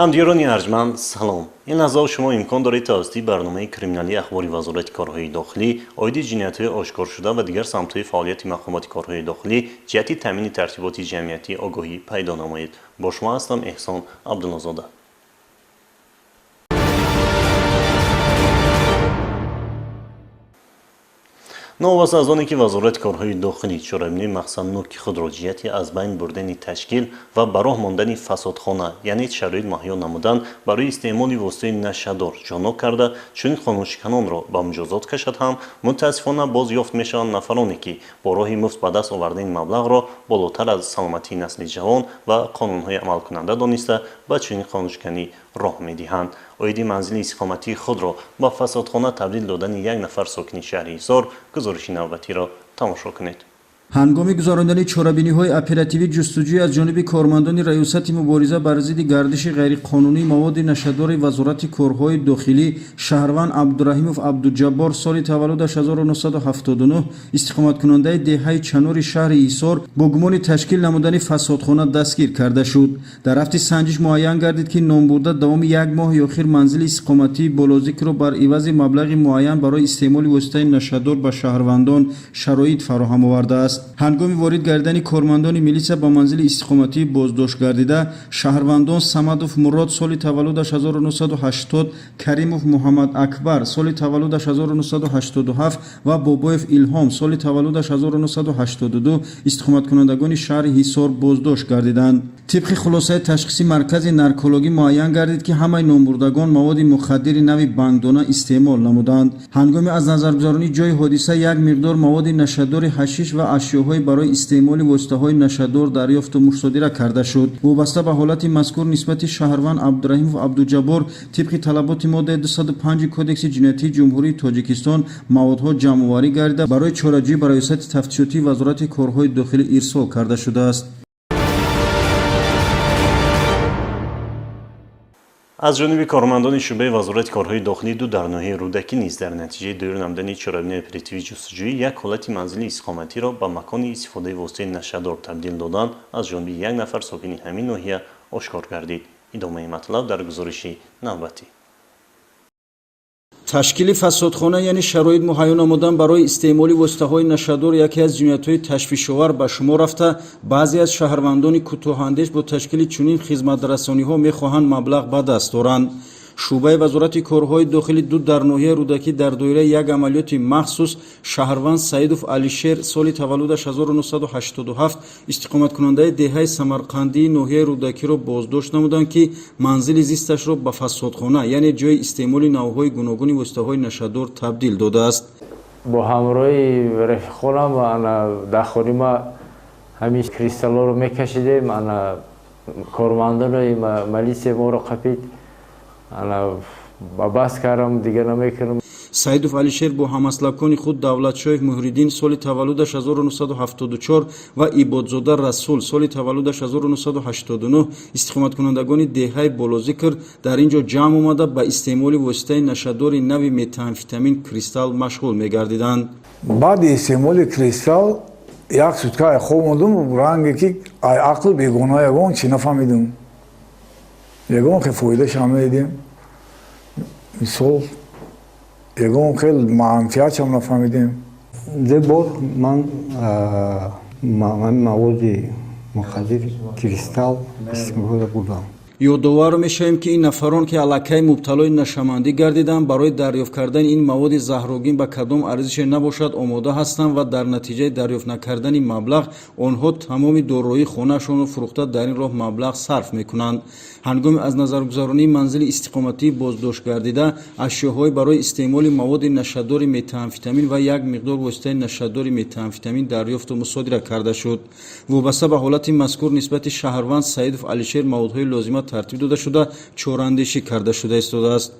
همدیگران ارجمند سلام. این لحظه شما امکان دارید توسط برنامه کریمینالی اخباری وزارت کارهای داخلی عاید جنایت‌های آشکار شده و دیگر سمت‌های فعالیت مقامات کارهای داخلی جهت تامین ترتیبات جمعیتی آگاهی پیدا نمایید. با شما هستم احسان عبدالنازاده. نوواز از آنی که وزارت کارهای داخلی چرایمنی مقصد نوک خود را جهتی از بین بردن تشکیل و براه ماندن فسادخانه یعنی شرایط مهیا نمودن برای استعمال واسطه نشدار جانب کرده چون خانوشکنان را به مجازات کشد هم متاسفانه باز یافت میشوند نفرانی که با راه مفت به دست آوردن مبلغ را بالاتر از سلامتی نسل جوان و قانونهای عمل کننده دانسته به چنین خانوشکنی راه میدهند. عاید منزل استقامتی خود را با فسادخانه تبدیل دادن یک نفر ساکن شهر حصار گزارش نوبتی را تماشا کنید. هنگام گزاراندن چاره‌بینی‌های اپراتیوی جستجوی از جانب کارمندان ریاست مبارزه بر ضد گردش غیرقانونی مواد نشدار وزارت کارهای داخلی شهروند عبدالرحیمов عبدالجبار سال تولدش 1979 استقامت کننده دهه چنار شهر حصار با گمان تشکیل نمودن فسادخانه دستگیر کرده شد. در هفته سنجش معین گردید که نامبرده دوام یک ماه اخیر منزل استقامتی بالازیک را بر عوض مبلغ معین برای استعمال واسطه نشدار به شهروندان شرایط فراهم آورده است. هنگام وارد گردن کارمندان میلیسا با منزل استقامتی بازداشت گردیده شهروندان سمدوف مراد سال تولدش 1980 کریموف محمد اکبر سال تولدش 1987 و بابایف ایلهام سال تولدش 1982 استقامت کنندگان شهر حصار بازداشت گردیدند. طبق خلاصه تشخیصی مرکز نارکولوژی معین گردید که همه نامبردگان مواد مخدر نوع بانگدانه استعمال نمودند. هنگام از نظرگذاری جای حادثه یک مقدار مواد نشدار حشیش و اشیاءهای برای استعمال واسطه‌های نشدار دریافت و مصادره کرده شد. وابسته به حالت مذکور نسبت شهروند عبدالرحیم و عبدالجبار طبق طلبات ماده 205 کدکس جنایتی جمهوری تاجیکستان موادها جمع‌آوری گردیده برای چاره‌جویی به ریاست تفتیشاتی وزارت کارهای داخلی ارسال کرده شده است. از جانب کارمندان شعبه وزارت کارهای داخلی دو در ناحیه رودکی نیز در نتیجه دور نمودن چرایمنی اپراتیوی جستجویی یک حالت منزل استقامتی را به مکان استفاده واسطه نشدار تبدیل دادن از جانب یک نفر ساکن همین ناحیه آشکار گردید. ادامه مطلب در گزارش نوبتی. تشکیل فسادخانه یعنی شرایط مهیا نمودن برای استعمال واسطه‌های نشدار یکی از جنایت‌های تشویش‌آور به شمار رفته. بعضی از شهروندان کوتاه‌اندیش با تشکیل چنین خدمت‌رسانی‌ها می‌خواهند مبلغ به دست دارند. شعبه وزارت کارهای داخلی دو در ناحیه رودکی در دایره یک عملیات مخصوص شهروند سعیدوف علیشیر سال تولدش 1987 استقامت کننده دهه سمرقندی ناحیه رودکی را بازداشت نمودند که منزل زیستش را به فسادخانه یعنی جای استعمال نوع‌های گوناگون واسطه‌های نشدار تبدیل داده است. با همراهی رفیقانم انا داخلی ما همین کریستالا رو می‌کشیدیم. انا کارمندان ملیسه ما رو قپید. انا بس کردم دیگه نمیکنم. سعیدوف علیشیر با هماسلکان خود دولتشاه محی‌الدین سال تولدش 1974 و عبادزاده رسول سال تولدش 1989 استقامت کنندگان دهه بالازیکر در اینجا جمع آمده به استعمال واسطه نشدار نوع متامفتامین کریستال مشغول می‌گردیدند. بعد استعمال کریستال یک سوتکای خوب موندم رنگی که عقل بیگناه یگان چی نفهمیدم. یگان که فایده شامل مثال یگان خیلی منفیت هم نفهمیدیم. زبور من مواد مخدر کریستال استفاده بودم. یادآور می‌شویم که این نفران که الکی مبتلای نشمندی گردیدند برای دریافت کردن این مواد زهرآگین به کدام ارزش نباشد آماده هستند و در نتیجه دریافت نکردن این مبلغ آنها تمام دارایی خانه‌شان را فروخته در این راه مبلغ صرف می‌کنند. هنگام از نظرگذاری منزل استقامتی بازداشت گردیده اشیاءهای برای استعمال مواد نشدار متامفتامین و یک مقدار واسطه نشدار متامفتامین دریافت و مصادره کرده شد. وابسته به حالت مذکور نسبت شهروند سعیدوف علیشیر موادهای لازمه ترتیب داده شده چاراندیشی کرده شده است.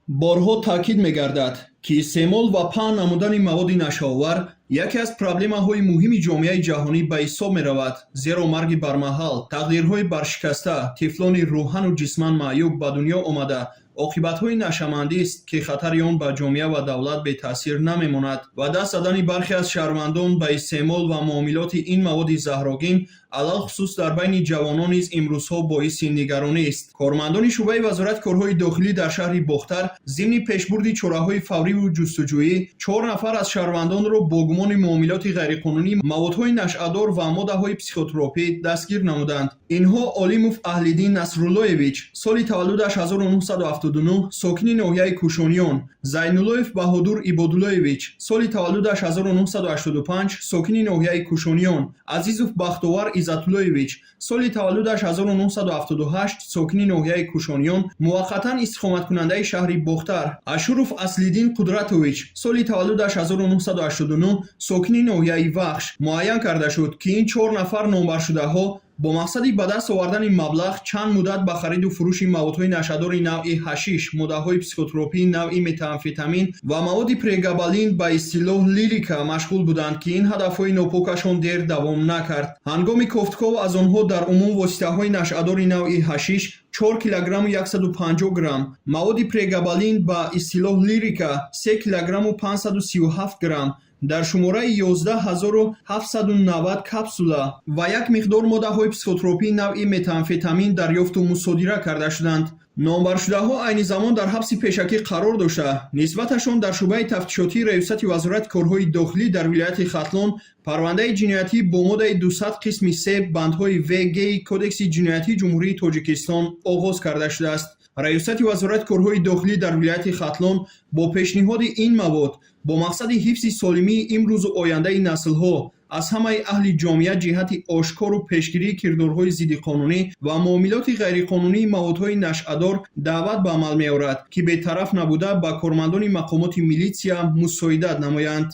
بارها تاکید می‌گردد که استعمال و پهن نمودن مواد نشه‌آور یکی از پرابلم‌های مهم جامعه جهانی به حساب می‌رود، زیرا مرگ برمحل، تقدیرهای برشکسته، طفلان روحاً و جسماً معیوب به دنیا آمده عاقبت‌های نشمندی است که خطر آن به جامعه و دولت به تاثیر نمی‌ماند و دست دادن برخی از شهروندان به استعمال و معاملات این مواد زهرآگین علالخصوص در بین جوانان نیز امروزها باعث نگرانی است. کارمندان شعبه وزارت کارهای داخلی در شهر باختر ضمن پیشبرد چاره‌های فوری و جستجویی 4 نفر از شهروندان را با گمان معاملات غیرقانونی موادهای نشأه‌دار و ماده‌های پسیخوتروپی دستگیر نمودند. اینها علیموف اهل‌دین نصرالله‌ویچ سال تولدش 1979 ساکن ناحیه کوشانیان، زینالله‌ف بهادر عبادالله‌ویچ سال تولدش 1985 ساکن ناحیه کوشانیان، عزیزوف بختاور عزت‌الله‌ویچ سال تولدش 1978 ساکن ناحیه کوشانیان موقتا استقامت کننده شهر باختر، اشروف اصلیدین قدرتویچ سال تولدش 1989 ساکن ناحیه وخش معین کرده شد که این 4 نفر نامبرشده ها با مقصد به دست آوردن مبلغ چند مدت به خرید و فروش موادهای نشأه‌دار نوع حشیش، ماده‌های پسیخوتروپی نوع متامفتامین و مواد پرگابالین به اصطلاح لیریکا مشغول بودند که این هدفهای ناپاکشان دیر دوام نکرد. هنگام کافتکاو از آنها در عموم واسطه‌های نشأه‌دار نوع حشیش 4 کیلوگرم و 150 گرم، مواد پرگابالین به اصطلاح لیریکا 3 کیلوگرم و 537 گرم، در شماره 11790 کپسولا و یک مقدار ماده‌های پسیخوتروپی نوع متامفتامین دریافت و مصادره کرده شدند. نامبرشده‌ها عین زمان در حبس پیشکی قرار داشته نسبتشان در شعبه تفتیشاتی ریاست وزارت کارهای داخلی در ولایت ختلان پرونده جنایتی با ماده 200 قسم 3 بندهای وگ کدکس جنایتی جمهوری تاجیکستان آغاز کرده شده است. ریاست وزارت کارهای داخلی در ولایت ختلان با پیشنهاد این مواد با مقصد حفظ سالمی امروز و آینده نسل‌ها از همه اهل جامعه جهت آشکار و پیشگیری کردارهای ضد قانونی و معاملات غیرقانونی موادهای نشأه‌دار دعوت به عمل می‌آورد که بی‌طرف نبوده به کارمندان مقامات میلیسیا مساعدت نمایند.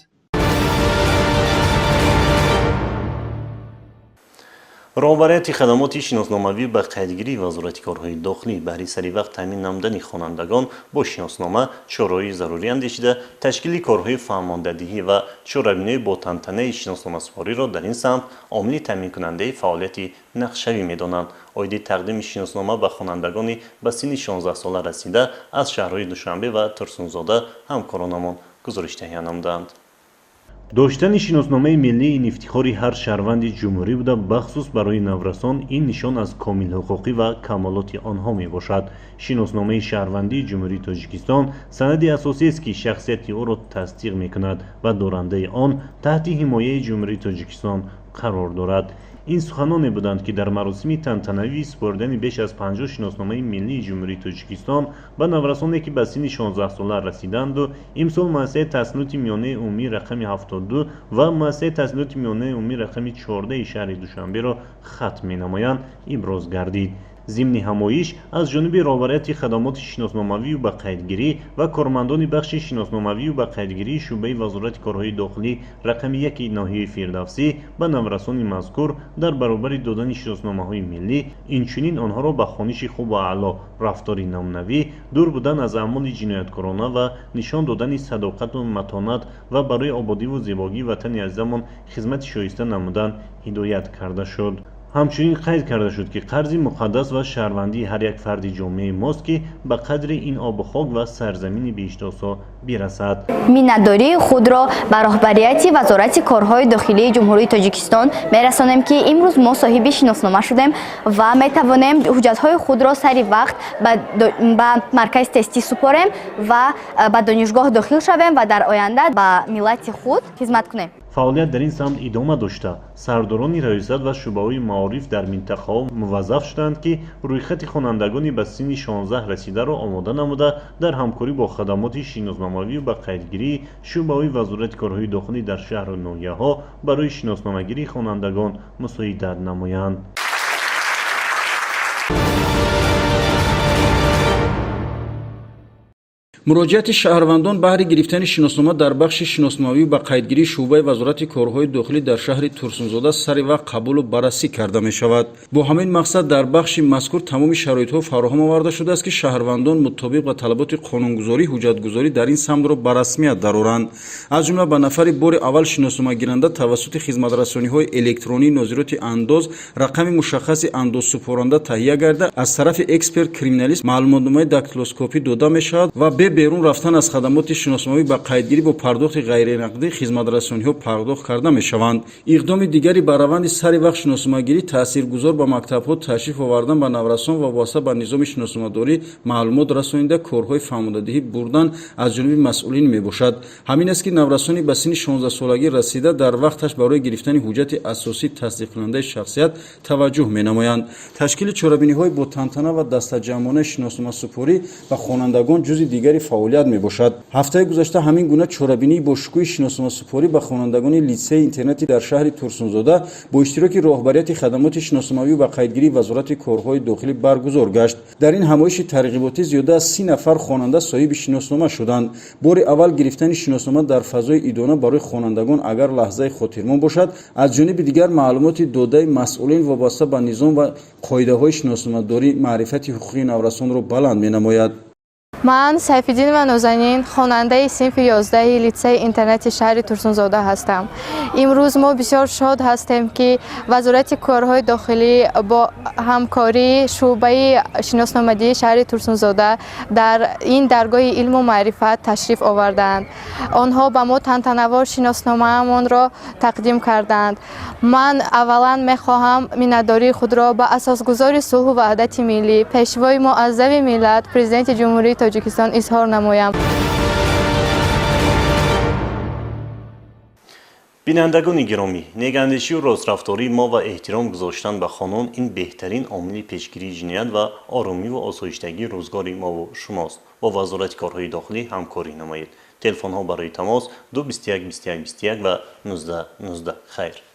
راهبریت خدمات شناسنامه‌ای به قیدگیری وزارت کارهای داخلی بهره سری وقت تامین نمودن خوانندگان با شناسنامه چاره‌های ضروری اندیشیده تشکیل کارهای فرماندهی و چاره‌بینی با تنطنه شناسنامه‌سپاری را در این سمت عامل تامین کننده فعالیت نقشه‌ای می‌دانند. عاید تقدیم شناسنامه به خوانندگان به سن 16 ساله رسیده از شهرهای دوشنبه و ترسونزاده همکارانمان گزارش تهیه نمودند. داشتن شناسنامه ملی این افتخاری هر شهروند جمهوری بوده، بخصوص برای نورسان این نشان از کامل حقوقی و کمالات آنها می باشد. شناسنامه شهروندی جمهوری تاجیکستان سندی اساسی است که شخصیت او را تصدیق می کند و دارنده آن تحت حمایه جمهوری تاجیکستان قرار دارد. این سخنانی بودند که در مراسم تنطنوی سپردن بیش از 50 شناسنامه ملی جمهوری تاجیکستان به نورسانی که به سن 16 ساله رسیدند و امسال مؤسسه تسهیلات میانه عمومی رقم 72 و مؤسسه تسهیلات میانه عمومی رقم 14 شهر دوشنبه را ختم می‌نمایند ابراز گردید. ضمن همایش از جانب راهبریت خدمات شناسنامه‌ای و قیدگیری و کارمندان بخش شناسنامه‌ای و قیدگیری شعبه وزارت کارهای داخلی رقم 1 ناحیه فردوسی به نورسان مذکور در برابر دادن شناسنامه‌های ملی اینچنین آنها را به خوانش خوب و اعلی، رفتار نمونوی، دور بودن از اعمال جنایتکارانه و نشان دادن صداقت و متانت و برای آبادی و زیبایی وطن عزیزمان خدمت شایسته نمودن هدایت کرده شد. همچنین قید کرده شد که قرض مقدس و شهروندی هر یک فرد جامعه ماست که به قدر این آب و خاک و سرزمین بیشتاسا برسد. مینتداری خود را به راهبریت وزارت کارهای داخلی جمهوری تاجیکستان میرسانیم که امروز ما صاحب شناسنامه شدیم و میتوانیم حجتهای خود را سری وقت به مرکز تستی سپاریم و به دانشگاه داخل شویم و در آینده به ملت خود خدمت کنیم. فعالیت در این سمت ادامه داشته سرداران ریاست و شعبه‌های معارف در منطقه‌ها موظف شدند که رویخط خوانندگان به سن 16 رسیده را آماده نموده در همکاری با خدمات شناسنامه‌ای و قیدگیری شعبه‌های وزارت کارهای داخلی در شهر و ناحیه‌ها برای شناسنامه‌گیری خوانندگان مساعدت نمایند. муроҷиати шаҳрвандон баҳри гирифтани шиноснома дар бахши шиносномавӣ ба қайдгирии шуъбаи вазорати корҳои дохилӣ дар шаҳри Турсунзода сари вақт қабулу баррасӣ карда мешавад. Бо ҳамин мақсад дар бахши мазкур тамоми шароитҳо фароҳам оварда шудааст, ки шаҳрвандон мутобиқ ба талаботи қонунгузорӣ ҳуҷҷатгузорӣ дар ин самтро ба расмият дароранд. Аз ҷумла ба нафари бори аввал шиносномагиранда тавассути хизматрасониҳои электронии нозироти андоз рақами мушаххаси андозсупоранда таҳия гарда аз тарафи эксперт криминалист маълумотномаи дактилоскопӣ дода мешавад ва бе берун рафтан аз хадамоти шиносномавӣ ба қайдгирӣ бо пардохти ғайринақдӣ хизматрасониҳо пардохт карда мешаванд. иқдоми дигари ба раванди сари вақт шиносномагирӣ таъсиргузор ба мактабҳо ташриф овардан ба наврасон вобаста ба низоми шиносномадорӣ маълумот расонида корҳои фаҳмондадиҳӣ бурдан аз ҷониби масъулин мебошад. ҳамин аст ки наврасони ба синни 16-солагӣ расида дар вақташ барои гирифтани ҳуҷҷати асосии тасдиқкунандаи шахсият таваҷҷӯҳ менамоянд. ташкили чорабиниҳои бо тантана ва дастаҷамъонаи шиносномасупорӣ ба хонандагон ҷузъи дигари фаъолият мебошад. ҳафтаи гузашта ҳамин гуна чорабинии бо шукӯҳи шиносномасупорӣ ба хонандагони литсеи интернетӣ дар шаҳри Турсунзода бо иштироки роҳбарияти хадамоти шиносномавӣ ва қайдгирии вазорати корҳои дохилӣ баргузор гашт. дар ин ҳамоиши тарғиботӣ зиёда аз 30 нафар хонанда соҳиби шиноснома шуданд. бори аввал гирифтани шиноснома дар фазои идона барои хонандагон агар лаҳзаи хотирмон бошад, аз ҷониби дигар маълумоти додаи масъулин вобаста ба низом ва қоидаҳои шиносномадорӣ маърифати ҳуқуқи наврасонро баланд менамояд. ман Сайфиддинова Нозанин хонандаи синфи 11 литсеи интернети шаҳри Турсунзода ҳастам. имрӯз мо бисёр шод ҳастем, ки вазорати корҳои дохилӣ бо ҳамкории шуъбаи шиносномадии шаҳри Турсунзода дар ин даргоҳи илму маърифат ташриф оварданд. онҳо ба мо тантанавор шиносномаамонро тақдим карданд. ман аввалан мехоҳам миннатдории худро ба асосгузори сулҳу ваҳдати миллӣ, пешвои муаззави миллат, президенти ҷумҳурии Тоҷикистон изҳор намоям. бинандагони гиромӣ, негандешию рострафтории мо ва эҳтиром гузоштан ба қонун ин беҳтарин омили пешгирии ҷиноят ва оромиву осоиштагии рӯзгори мову шумост. бо вазорати корҳои дохилӣ ҳамкорӣ намоед. телефонҳо барои тамос 221 21 21 ва 19 19. хайр.